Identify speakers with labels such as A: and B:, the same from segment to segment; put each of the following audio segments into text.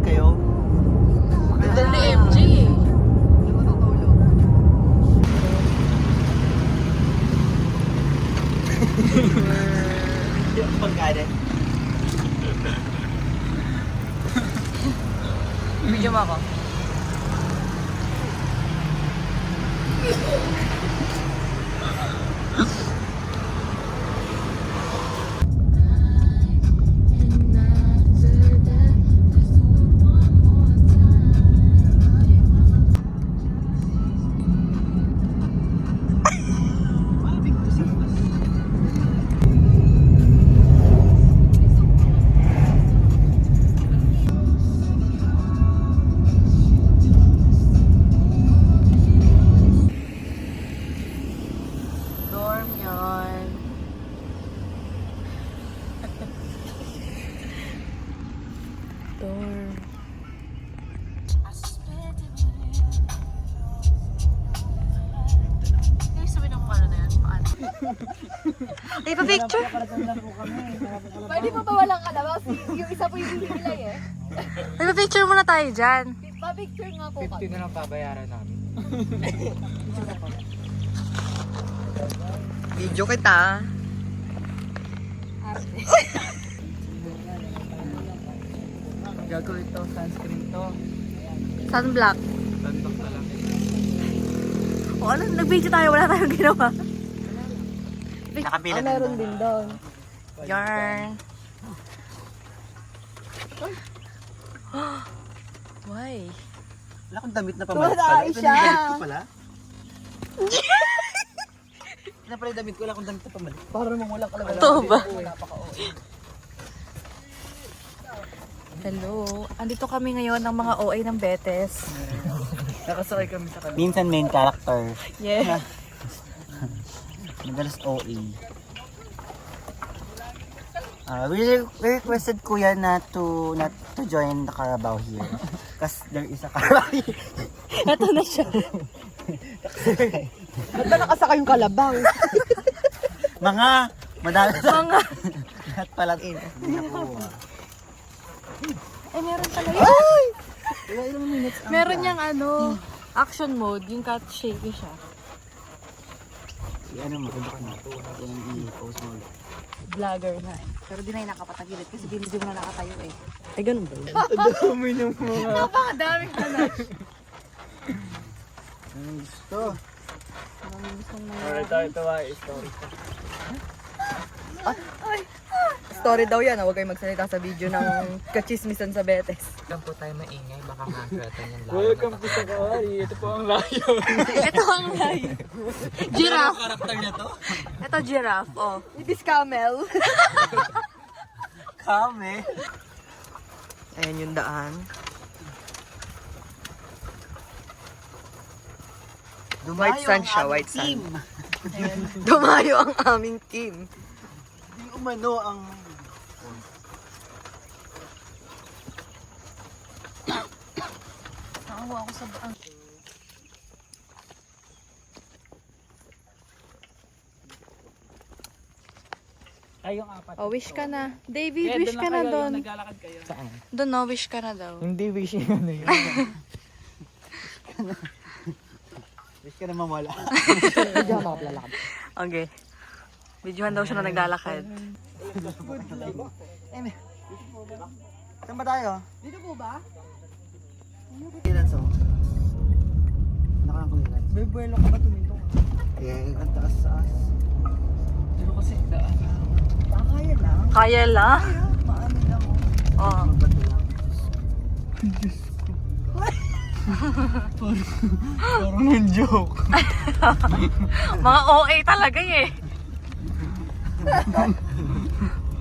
A: kayo.
B: Doon ni MJ eh.
A: Pagkada.
B: Video mo ako. Dorm yun. Dorm. Ay, sabi ng paano na yan? Paano? Ay, pa-picture?
C: Pwede pa ba walang kalabas? Yung isa po yung hinihilay eh.
B: Ay, pa-picture muna tayo dyan.
C: Pa-picture nga po
D: 50
C: kami.
D: na lang babayaran namin.
B: Video kita.
D: Gago ito, sunscreen to.
B: Sunblock.
D: Sunblock na lang.
B: O ano, nag-video tayo, wala tayong ginawa.
A: Nakapila
C: Meron din doon.
B: Yarn. Why?
A: Wala akong damit na pamalit pala.
C: Wala
A: Ito
C: siya.
A: na yung damit ko pala. Ito pala yung damit ko. Wala akong damit na pamalit.
C: Para namang walang kalabas.
B: Totoo ba? Hello. Andito kami ngayon ng mga OA ng Betes.
D: Nakasakay kami sa kanila.
A: Minsan main character.
B: Yeah.
A: Madalas OA. We requested kuya not to join the Carabao here. Because there is a Carabao here.
B: Ito na siya.
C: Ba't ba nakasaka yung kalabaw?
A: Mga! Madami sa...
B: Mga.
A: Lahat pala. Hindi nakuha.
B: Eh, meron pala yun.
A: Ilang minutes ang
B: Meron niyang ano, action mode. Yung cat shaky siya.
A: ano mo, ibak mo. Yan i-post mo.
B: Vlogger na eh. Pero di na yung nakapatagilid kasi di na nakatayo eh. Ay, ganun ba yun?
D: Dami ng mga...
B: Napakadaming tanas.
A: Ang gusto.
D: Ito ay story.
B: Story daw yan, huwag kayong magsalita sa video ng kachismisan sa Betes.
D: Diyan po tayo maingay, baka makakatan yung layo. Welcome to Sakari, ito po ang layo.
B: Ito ang layo. Giraffe.
A: Karakter niya to?
B: Ito giraffe, oh.
C: It is camel.
A: Kame.
B: Ayan yung daan. White sun siya, white sun. Dumayo ang aming team.
A: Di umano ang...
B: Nakawa ako sa daan.
D: Tayong apat.
B: Oh, wish ka na. David, wish ka na doon.
D: Naglalakad kayo. Saan?
B: Doon, no, wish ka na daw.
D: Hindi wishing ano yun.
A: Wish ka naman wala.
C: Hindi ako makapalalakad.
B: Okay. Videohan daw siya na naglalakad.
A: Saan ba tayo?
C: Dito po ba?
A: Clearance oh. Nakang clearance.
D: May buwelo ka ba tumintong?
A: Eh, ang taas-taas.
D: Dito kasi daan.
A: Kaya lang.
B: Kaya lang?
A: Paano lang oh.
B: Oo.
A: Magbato lang.
D: Parang ng joke.
B: Mga OA talaga eh.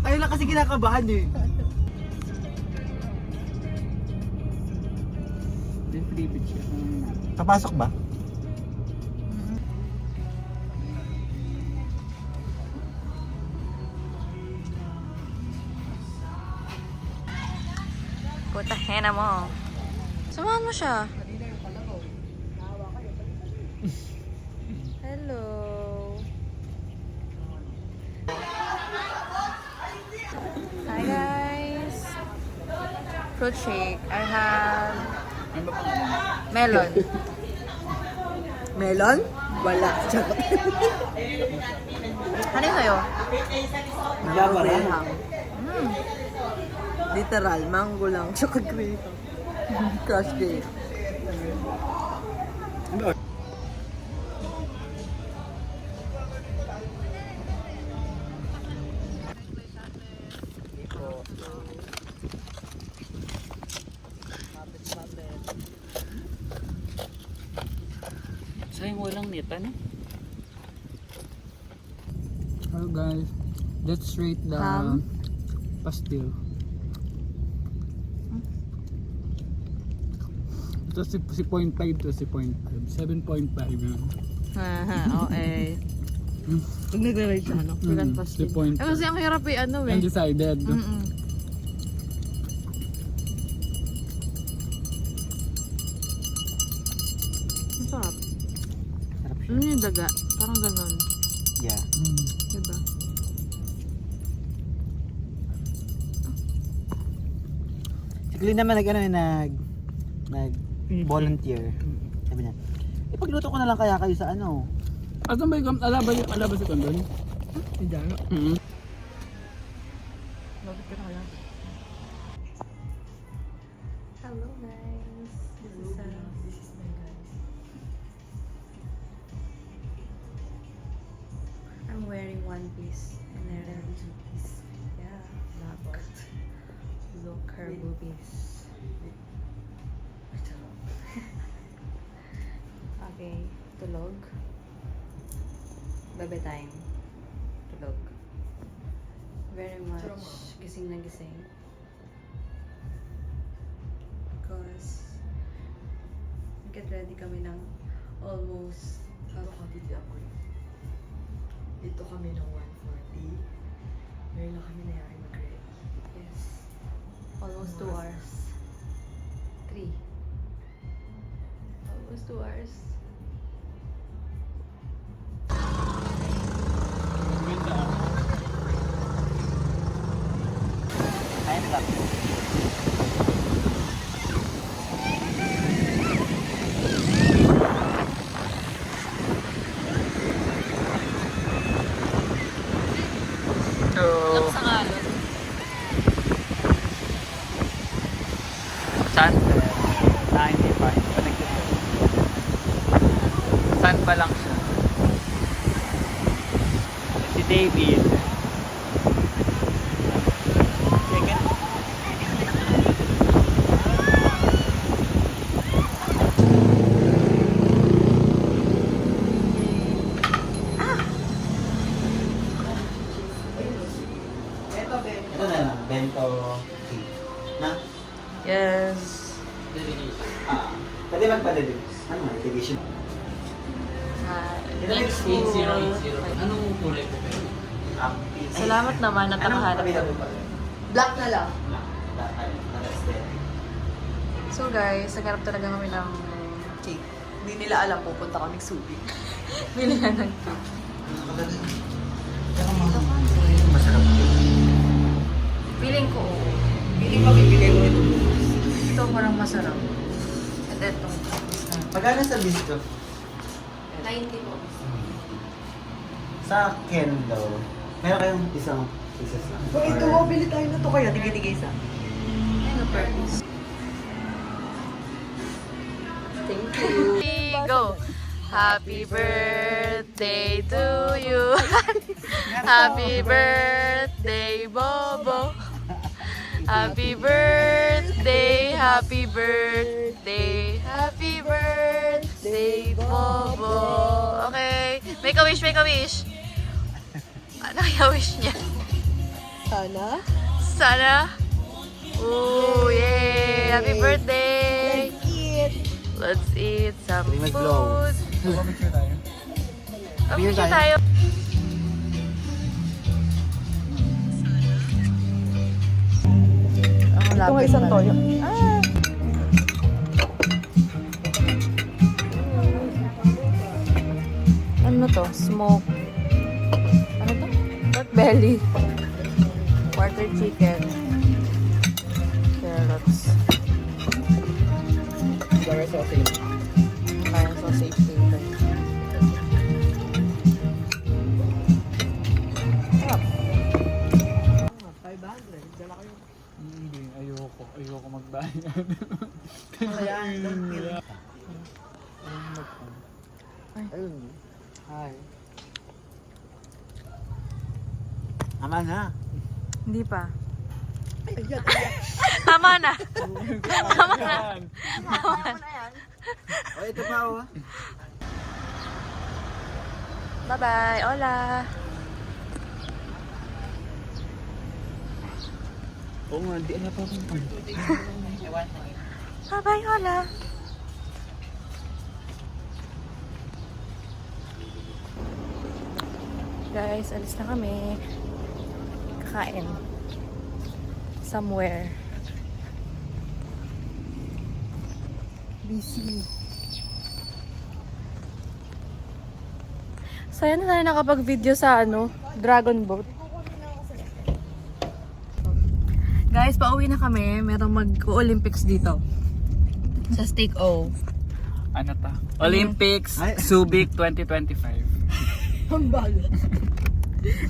A: Ayun lang kasi kinakabahan eh.
D: Yung free beach ka.
A: Papasok ba?
B: Puta hena mo. Samahan mo siya. Hello. Hi guys. fruit shake. I have melon.
E: Melon? Wala. Charot.
B: Ano yung sa'yo?
E: Graham. Literal, mango lang. Tsaka graham. Crush cake.
D: Sayang walang net, ano? Hello guys, let's rate the pastil. Ito si 0.5 to si 0.5. 7.5 yun.
B: Okay. Pag nag-rate siya, ano? Ilan pa
D: Si
B: sila? Eh, kasi ang hirap eh, ano eh.
D: Undecided.
B: Ang sarap.
A: Sarap siya.
B: Ano yung daga? Parang ganon.
A: Yeah.
B: Diba?
A: Si Glenn naman volunteer. Sabi niya, ipagluto ko na lang kaya kayo sa ano.
D: Asan ba yung alaba si Kondon?
E: Hindi ano.
B: Lapit ka na kaya. Hello guys. This is my guys. I'm wearing one piece and I wear two piece. Yeah, black. Look her boobies. Okay, tulog. Bebe time. Tulog. Very much gising na gising. Because get ready kami ng almost
E: Dito kami ng 1:40. Ngayon na kami nayari mag-ready.
B: yes. Almost 2 hours. 3. Almost 2 hours.
A: Ayun lang.
B: Lakas ang alon.
D: Saan? 95. Connected to. Saan pa lang siya? Si David. Second.
A: Ito na lang, bento cake. Na?
B: Yes.
A: Pwede magpa-deliver. Ano nga, division?
B: Next
D: 8080. Anong kulay po kayo?
B: Salamat naman at nakahanap.
E: Black na lang.
B: So guys, naghanap talaga kami ng
E: Cake. Hindi nila alam pupunta kami Subic.
B: bilihan ng cake.
A: Masarap yun.
B: Feeling ko, oo.
E: Hindi pa bibigay mo ito.
B: Ito parang masarap. And ito.
A: Magkano sa disco?
B: 90 po.
A: Sa Kendo, meron kayong isang pieces lang.
E: So ito, bili tayo na to kaya. Tigay-tigay sa.
B: Ano purpose? Thank you. Go! Happy birthday to you. Happy birthday, Bobo. Happy birthday, happy birthday, happy birthday, Bobo. Okay. Make a wish, make a wish. Ano kaya wish niya?
E: Sana.
B: Sana. Ooh, yay! Happy birthday! Let's eat some
A: May mag-blow.
B: food.
D: Picture tayo.
A: Beer
B: Picture
A: tayo.
B: tayo.
E: Ito nga isang toyo.
B: Ano to? Smoke. Ano to? Pork belly. Quarter chicken. Carrot. carrots.
D: Sour sausage.
B: Parang sausage flavor. Sarap.
E: 500. Dala kayo.
D: Hindi, ayoko magbayad.
E: Ayan, don't feel.
A: Ayun.
D: Hi.
A: Tama na.
B: Hindi pa.
E: Ay, ayan.
B: Tama na!
D: Tama na.
A: O, ito pa oh.
B: Bye-bye! Hola!
D: Oo nga, di pa akong
B: Bye-bye! Hola! Guys, alis na kami. Kakain. Somewhere. Busy. Saya na tayo nakapag-video sa Dragon Boat. Guys, pauwi na kami. Merong mag-Olympics dito. Sa Stake O.
D: Ano ta? Olympics
A: Ay.
D: Subic 2025.
E: Ang balo.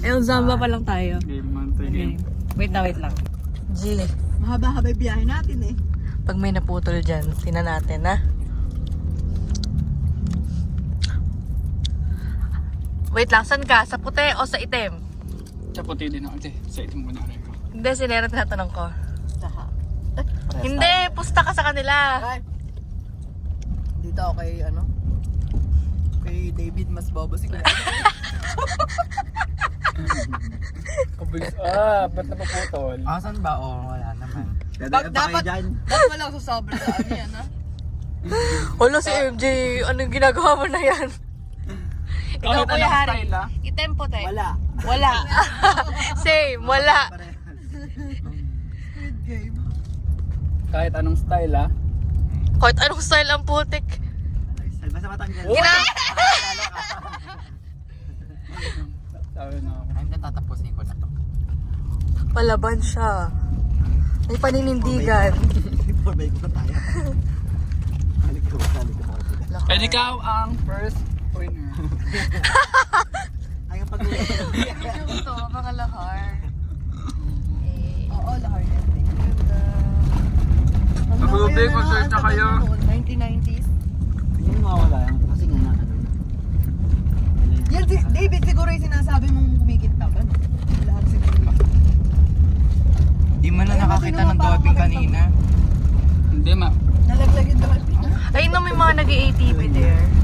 B: Ayun, Zamba pa lang tayo.
D: Game man to game.
B: Wait lang. G.
E: Mahaba-haba yung biyahe natin eh.
B: Pag may naputol dyan, tingnan natin, ha? Wait lang, saan ka? Sa puti o sa itim?
D: Sa puti din ako. Sa itim mo na rin ko.
B: Hindi, si Lera tinatanong ko. Hindi, pusta ka sa kanila.
E: Ay. Dito ako kay kay David mas bobo siguro.
D: Kabilis. Ba't napaputol?
A: Asan ba? O, wala naman.
E: Dapat-
A: Dadaan pa kayo dyan.
E: Ba't wala sa sobra sa yan, ha?
B: Wala si MJ, anong ginagawa mo na yan? Ikaw, Kuya Hari. Item puti.
A: Wala.
B: Wala. Same, wala.
E: Good game.
D: Kahit anong style
B: Kahit anong style ang putik.
A: Basta matanggal.
D: Sabi na ako.
A: Ay, natatapusin ko na to.
B: Palaban siya. May paninindigan.
A: Forbay ko na tayo. Halik ko.
D: And ikaw ang first winner.
A: Ay, ang pag-uwi.
B: Ito, mga lahar.
E: Oo, lahar yan.
D: Mag-ubig, mag-search na kayo.
E: 1990s.
A: Hindi mawawala yan. Kasi nga na,
E: Yan si David siguro yung sinasabi mong kumikinta ba? No? Lahat siguro.
F: Di man na
E: Ayun,
F: nakakita
E: kinuha
F: ng
E: pa ako
F: dolphin
E: maganda.
F: kanina.
D: Hindi
E: Nalaglagin daw.
B: Ay, no, may mga nag-ATV there.